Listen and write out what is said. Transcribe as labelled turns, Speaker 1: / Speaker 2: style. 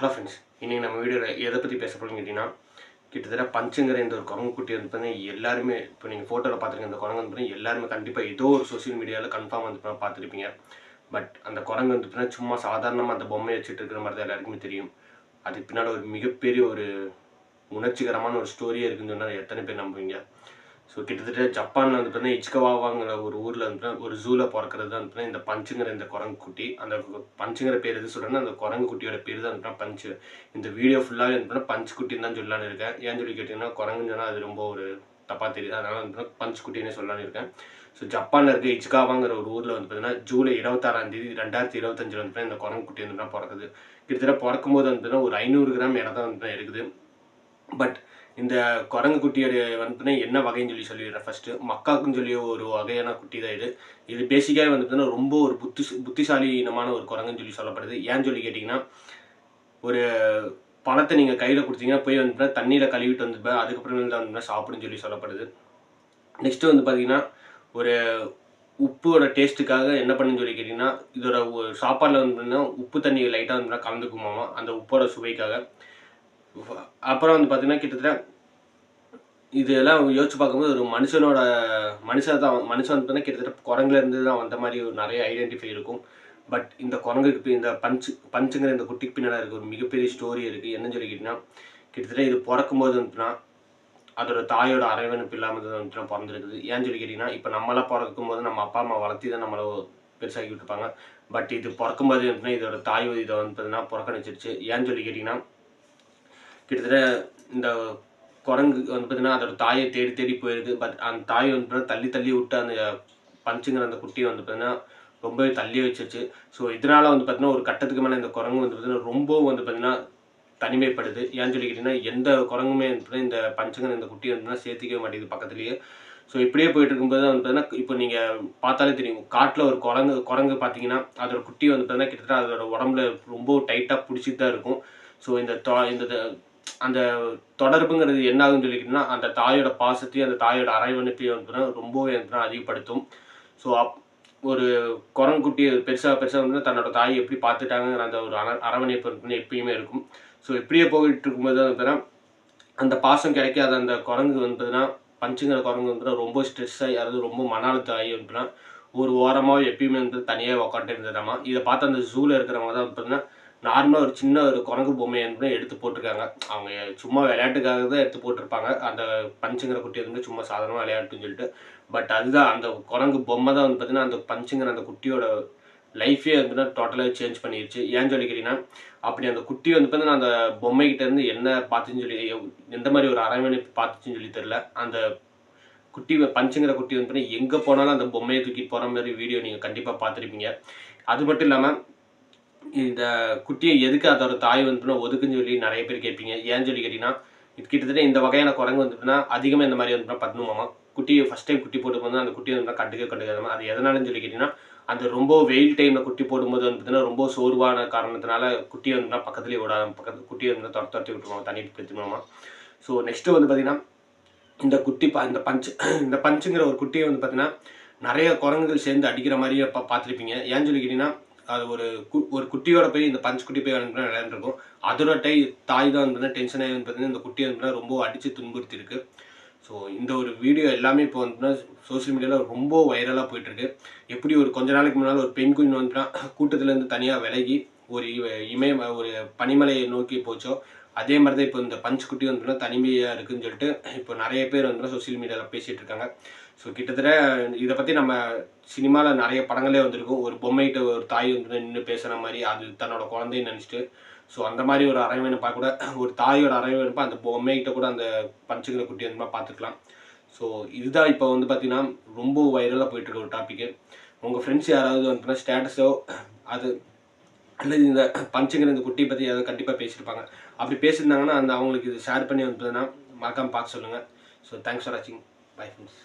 Speaker 1: Hello friends, இன்றைக்கி நம்ம வீடியோவில் எதை பற்றி பேச போகிறோம்னு கேட்டிங்கன்னா, கிட்டத்தட்ட பஞ்சுங்கிற இந்த ஒரு குரங்கு குட்டி வந்து பார்த்தீங்கன்னா எல்லாருமே இப்போ நீங்கள் ஃபோட்டோவில் பார்த்துருக்க இந்த குரங்கு வந்து பார்த்தீங்கன்னா எல்லாருமே கண்டிப்பாக ஏதோ ஒரு சோஷியல் மீடியாவில் கன்ஃபார்ம் வந்து பார்த்துருப்பீங்க. பட் அந்த குரங்கு வந்து பார்த்தீங்கன்னா சும்மா சாதாரணமாக அந்த பொம்மையை வச்சுட்டு இருக்கிற மாதிரி தான் எல்லாருக்குமே தெரியும். அதுக்கு பின்னால் ஒரு மிகப்பெரிய ஒரு உணர்ச்சிகரமான ஒரு ஸ்டோரியே இருக்குன்னு சொன்னால் எத்தனை பேர் நம்புவீங்க? ஸோ கிட்டத்தட்ட ஜப்பானில் வந்து பார்த்தீங்கன்னா இச்சிகவாவாங்கிற ஒரு ஊரில் வந்து ஒரு ஜூவில் பிறக்கிறது தான் வந்து இந்த பஞ்சுங்கிற இந்த குரங்கு குட்டி. அந்த பஞ்சுங்கிற பேர் எது சொல்கிறேன்னா அந்த குரங்கு குட்டியோட பேர் தான் வந்து பஞ்சு. இந்த வீடியோ ஃபுல்லாகவே வந்து பஞ்சு குட்டின்னு தான் சொல்லலான்னு இருக்கேன். ஏன்னு சொல்லி கேட்டிங்கன்னா குரங்குன்னு சொன்னால் அது ரொம்ப ஒரு தப்பாக தெரியுது. அதனால் வந்து பஞ்சு குட்டின்னு சொல்லலான்னு இருக்கேன். ஸோ ஜப்பானில் இருக்க இச்சிகாவாங்கிற ஒரு ஊரில் வந்து பார்த்தீங்கன்னா ஜூலை 26 2025 வந்து இந்த குரங்கு குட்டி வந்து பிறக்குது. கிட்டத்தட்ட பிறக்கும்போது வந்து ஒரு 500 கிராம் இடம் தான் வந்து இருக்குது. பட் இந்த குரங்கு குட்டியோடைய வந்து என்ன வகைன்னு சொல்லிடுறேன். ஃபஸ்ட்டு மக்காக்குன்னு சொல்லி ஒரு வகையான குட்டி தான் இது. இது பேசிக்காகவே வந்து ரொம்ப ஒரு புத்திசாலினமான ஒரு குரங்குன்னு சொல்லப்படுது. ஏன்னு சொல்லி கேட்டிங்கன்னா, ஒரு பழத்தை நீங்கள் கையில் கொடுத்தீங்கன்னா போய் வந்து தண்ணியில் கழுவிட்டு வந்து அதுக்கப்புறம் தான் வந்து சாப்பிடுன்னு சொல்லப்படுது. நெக்ஸ்ட்டு வந்து பார்த்தீங்கன்னா, ஒரு உப்போட டேஸ்ட்டுக்காக என்ன பண்ணுன்னு சொல்லி கேட்டிங்கன்னா, இதோட சாப்பாடில் வந்து உப்பு தண்ணி லைட்டாக வந்து கலந்துக்குமாமா அந்த உப்போட சுவைக்காக. அப்புறம் வந்து பார்த்தீங்கன்னா கிட்டத்தட்ட இதெல்லாம் யோசிச்சு பார்க்கும்போது ஒரு மனுஷன் வந்து கிட்டத்தட்ட குரங்குலேருந்து தான் வந்த மாதிரி ஒரு நிறைய ஐடென்டிஃபை இருக்கும். பட் இந்த குரங்குக்கு இந்த பஞ்சுங்கிற இந்த குட்டிக்கு பின்னால் இருக்க ஒரு மிகப்பெரிய ஸ்டோரி இருக்குது. என்னன்னு சொல்லி கேட்டிங்கன்னா, கிட்டத்தட்ட இது பிறக்கும்போது வந்துட்டுனா அதோட தாயோட அரவணைப்பு இல்லாமல் தான் வந்துட்டு பிறந்திருக்குது. ஏன்னு சொல்லி கேட்டிங்கன்னா, இப்போ நம்மளாம் பிறக்கும்போது நம்ம அப்பா அம்மா வளர்த்தி தான் நம்மளை பெருசாக்கி விட்டுருப்பாங்க. பட் இது பிறக்கும்போது வந்துட்டுனா இதோட தாய் இதை வந்து பார்த்தீங்கன்னா புறக்கணிச்சிருச்சு. ஏன்னு சொல்லி கேட்டிங்கன்னா, கிட்டத்தட்ட இந்த குரங்கு வந்து பார்த்தீங்கன்னா அதோட தாயை தேடி தேடி போயிருக்கு. பட் அந்த தாயை வந்து பார்த்தீங்கன்னா தள்ளி விட்டு அந்த பஞ்சுங்கிற அந்த குட்டியை வந்து பார்த்தீங்கன்னா ரொம்பவே தள்ளி வச்சிருச்சு. ஸோ இதனால் வந்து பார்த்தீங்கன்னா ஒரு கட்டத்துக்கு மேலே இந்த குரங்கு வந்து பார்த்தீங்கன்னா ரொம்பவும் வந்து பார்த்தீங்கன்னா தனிமைப்படுது. ஏன்னு சொல்லி கேட்டிங்கன்னா, எந்த குரங்குமே வந்து இந்த பஞ்சுங்கிற இந்த குட்டியை வந்து சேர்த்திக்கவே மாட்டேங்குது பக்கத்துலேயே. ஸோ இப்படியே போயிட்டு இருக்கும்போது வந்து பார்த்தீங்கன்னா, இப்போ நீங்கள் பார்த்தாலே தெரியும், காட்டில் ஒரு குரங்கு பார்த்தீங்கன்னா அதோட குட்டி வந்து பார்த்தீங்கன்னா கிட்டத்தட்ட அதோட உடம்புல ரொம்ப டைட்டாக பிடிச்சிட்டு தான் இருக்கும். ஸோ இந்த அந்த தொடர்புங்கிறது என்ன ஆகுன்னு சொல்லிக்கிட்டோம்னா, அந்த தாயோட பாசத்தையும் அந்த தாயோட அரவணைப்பையும் வந்து ரொம்பவே வந்து அதிகப்படுத்தும். ஸோ ஒரு குரங்குக்குட்டி பெருசாக வந்து தன்னோட தாயை எப்படி பார்த்துட்டாங்கிற அந்த ஒரு அரவணைப்பு வந்து எப்பயுமே இருக்கும். ஸோ இப்படியே போயிட்டு இருக்கும்போது வந்து அந்த பாசம் கிடைக்காத அந்த குரங்கு வந்து பஞ்சுங்கிற குரங்கு வந்து ரொம்ப ஸ்ட்ரெஸ் ஆகி அதாவது ரொம்ப மன அழுத்தம் ஆகி வந்துன்னா ஒரு ஓரமாக எப்பயுமே வந்து தனியாக உட்காந்துட்டு இருந்ததாமா. இதை பார்த்து அந்த ஜூவில் இருக்கிறவங்க தான் பார்த்தீங்கன்னா நார்மலாக ஒரு சின்ன ஒரு குரங்கு பொம்மையை வந்து எடுத்து போட்டிருக்காங்க. அவங்க சும்மா விளையாட்டுக்காக தான் எடுத்து போட்டிருப்பாங்க. அந்த பஞ்சுங்கிற குட்டி வந்து சும்மா சாதாரணமாக விளையாட்டுன்னு சொல்லிட்டு. பட் அதுதான் அந்த குரங்கு பொம்மை தான் வந்து பார்த்தீங்கன்னா அந்த பஞ்சுங்கிற அந்த குட்டியோட லைஃபே வந்து டோட்டலாக சேஞ்ச் பண்ணிடுச்சு. ஏன்னு சொல்லி கேட்டிங்கன்னா, அப்படி அந்த குட்டி வந்து பார்த்தீங்கன்னா அந்த பொம்மைக்கிட்ட இருந்து என்ன பார்த்துச்சுன்னு சொல்லி எந்த மாதிரி ஒரு அரவணைப்பு பார்த்துச்சுன்னு சொல்லி தெரில. அந்த குட்டி பஞ்சுங்கிற குட்டி வந்து பார்த்தீங்கன்னா எங்கே போனாலும் அந்த பொம்மையை தூக்கிட்டு போகிற மாதிரி வீடியோ நீங்கள் கண்டிப்பாக பார்த்துருப்பீங்க. அது மட்டும் இல்லாமல் இந்த குட்டியை எதுக்கு அதோட தாய் வந்து ஒதுக்குன்னு சொல்லி நிறைய பேர் கேட்பீங்க. ஏன்னு சொல்லி கேட்டிங்கன்னா, இது கிட்டத்தட்ட இந்த வகையான குரங்கு வந்துட்டுனா அதிகமாக இந்த மாதிரி வந்து பண்ணுமாமா. குட்டியை ஃபஸ்ட் டைம் குட்டி போடும்போது அந்த குட்டியை வந்து கண்டுக்காதாமா. அது எதனாலன்னு சொல்லி கேட்டிங்கன்னா, அந்த ரொம்ப வெயில் டைமில் குட்டி போடும்போது வந்து பார்த்தீங்கன்னா ரொம்ப சோர்வான காரணத்தினால குட்டியை வந்து பக்கத்துலேயே விடாம குட்டியை வந்து துரத்தி விட்டுருவாங்க, தண்ணி பிடிச்சிடுவாமா. ஸோ நெக்ஸ்ட்டு வந்து பார்த்தீங்கன்னா, இந்த குட்டி இந்த பஞ்சுங்கிற ஒரு குட்டியை வந்து பார்த்தீங்கன்னா நிறைய குரங்குகள் சேர்ந்து அடிக்கிற மாதிரியே பார்த்துருப்பீங்க. ஏன்னு சொல்லி கேட்டிங்கன்னா, அது ஒரு குட்டியோட போய் இந்த பஞ்சு குட்டி போய் விளையாண்டுருக்கும். அதோட தாய் தான் வந்து டென்ஷன் ஆகி வந்து பார்த்தீங்கன்னா இந்த குட்டியை வந்து ரொம்ப அடித்து துன்புறுத்திருக்கு. ஸோ இந்த ஒரு வீடியோ எல்லாமே இப்போ வந்துன்னா சோசியல் மீடியாவில் ரொம்ப வைரலாக போயிட்டுருக்கு. எப்படி ஒரு கொஞ்ச நாளைக்கு முன்னால் ஒரு பெண் குயின் வந்துன்னா கூட்டத்துலேருந்து தனியாக விலகி ஒரு ஒரு பனிமலையை நோக்கி போச்சோ, அதே மாதிரி தான் இப்போ இந்த பஞ்சு குட்டி வந்துன்னா தனிமையாக இருக்குதுன்னு சொல்லிட்டு இப்போ நிறைய பேர் வந்து சோசியல் மீடியாவில் பேசிகிட்டு இருக்காங்க. ஸோ கிட்டத்தட்ட இதை பற்றி நம்ம சினிமாவில் நிறைய படங்களே வந்திருக்கும். ஒரு பொம்மைகிட்ட ஒரு தாய் வந்து நின்று பேசுகிற மாதிரி அது தன்னோட குழந்தைன்னு நினச்சிட்டு. ஸோ அந்த மாதிரி ஒரு அரவணைப்பாக கூட ஒரு தாயோட அரவணைப்பாக அந்த பொம்மைகிட்ட கூட அந்த பஞ்சுங்கிற குட்டி அந்த மாதிரி பார்த்துக்கலாம். ஸோ இதுதான் இப்போ வந்து பார்த்திங்கன்னா ரொம்ப வைரலாக போயிட்டுருக்க ஒரு டாப்பிக்கு. உங்கள் ஃப்ரெண்ட்ஸ் யாராவது வந்து ஸ்டேட்டஸோ அது அல்லது இந்த பஞ்சுங்கிற இந்த குட்டியை பற்றி ஏதாவது கண்டிப்பாக பேசியிருப்பாங்க. அப்படி பேசியிருந்தாங்கன்னா அவங்களுக்கு இது ஷேர் பண்ணி வந்ததுன்னா மறக்காமல் பார்க்க சொல்லுங்கள். ஸோ தேங்க்ஸ் ஃபார் வாட்சிங். Bye friends.